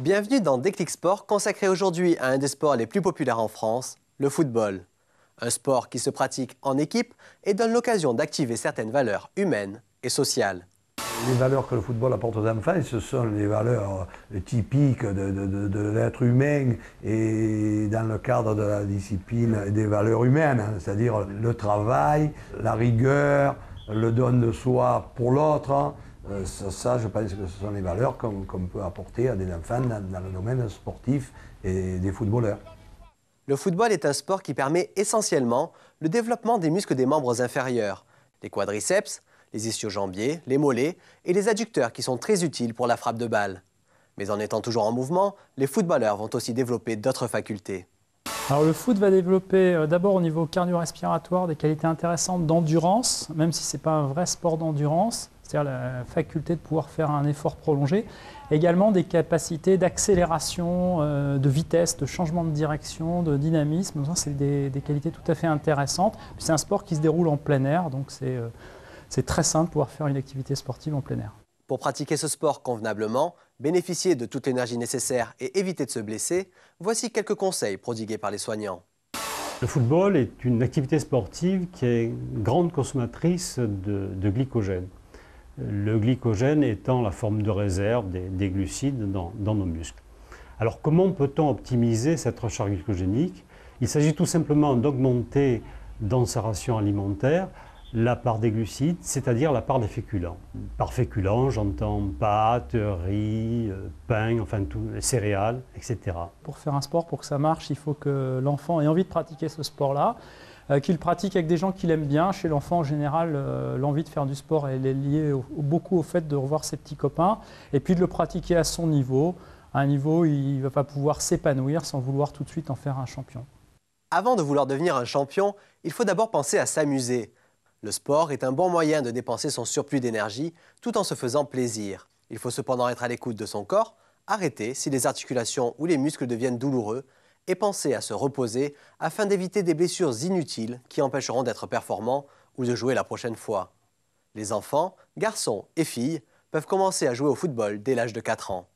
Bienvenue dans Déclic Sport, consacré aujourd'hui à un des sports les plus populaires en France, le football. Un sport qui se pratique en équipe et donne l'occasion d'activer certaines valeurs humaines et sociales. Les valeurs que le football apporte aux enfants, ce sont les valeurs typiques de l'être humain et dans le cadre de la discipline des valeurs humaines, hein, c'est-à-dire le travail, la rigueur, le don de soi pour l'autre. Ça, je pense que ce sont les valeurs qu'on peut apporter à des enfants dans le domaine sportif et des footballeurs. Le football est un sport qui permet essentiellement le développement des muscles des membres inférieurs, les quadriceps, les ischio-jambiers, les mollets et les adducteurs qui sont très utiles pour la frappe de balle. Mais en étant toujours en mouvement, les footballeurs vont aussi développer d'autres facultés. Alors le foot va développer d'abord au niveau cardio-respiratoire des qualités intéressantes d'endurance, même si ce n'est pas un vrai sport d'endurance, c'est-à-dire la faculté de pouvoir faire un effort prolongé. Également des capacités d'accélération, de vitesse, de changement de direction, de dynamisme. C'est des qualités tout à fait intéressantes. C'est un sport qui se déroule en plein air, donc c'est très simple de pouvoir faire une activité sportive en plein air. Pour pratiquer ce sport convenablement, bénéficier de toute l'énergie nécessaire et éviter de se blesser, voici quelques conseils prodigués par les soignants. Le football est une activité sportive qui est une grande consommatrice de glycogène. Le glycogène étant la forme de réserve des glucides dans nos muscles. Alors comment peut-on optimiser cette recharge glycogénique? Il s'agit tout simplement d'augmenter dans sa ration alimentaire la part des glucides, c'est-à-dire la part des féculents. Par féculents, j'entends pâtes, riz, pain, enfin tout, céréales, etc. Pour faire un sport, pour que ça marche, il faut que l'enfant ait envie de pratiquer ce sport-là, qu'il le pratique avec des gens qu'il aime bien. Chez l'enfant, en général, l'envie de faire du sport, elle est liée beaucoup au fait de revoir ses petits copains, et puis de le pratiquer à son niveau, à un niveau où il va pas pouvoir s'épanouir sans vouloir tout de suite en faire un champion. Avant de vouloir devenir un champion, il faut d'abord penser à s'amuser. Le sport est un bon moyen de dépenser son surplus d'énergie tout en se faisant plaisir. Il faut cependant être à l'écoute de son corps, arrêter si les articulations ou les muscles deviennent douloureux et penser à se reposer afin d'éviter des blessures inutiles qui empêcheront d'être performants ou de jouer la prochaine fois. Les enfants, garçons et filles, peuvent commencer à jouer au football dès l'âge de 4 ans.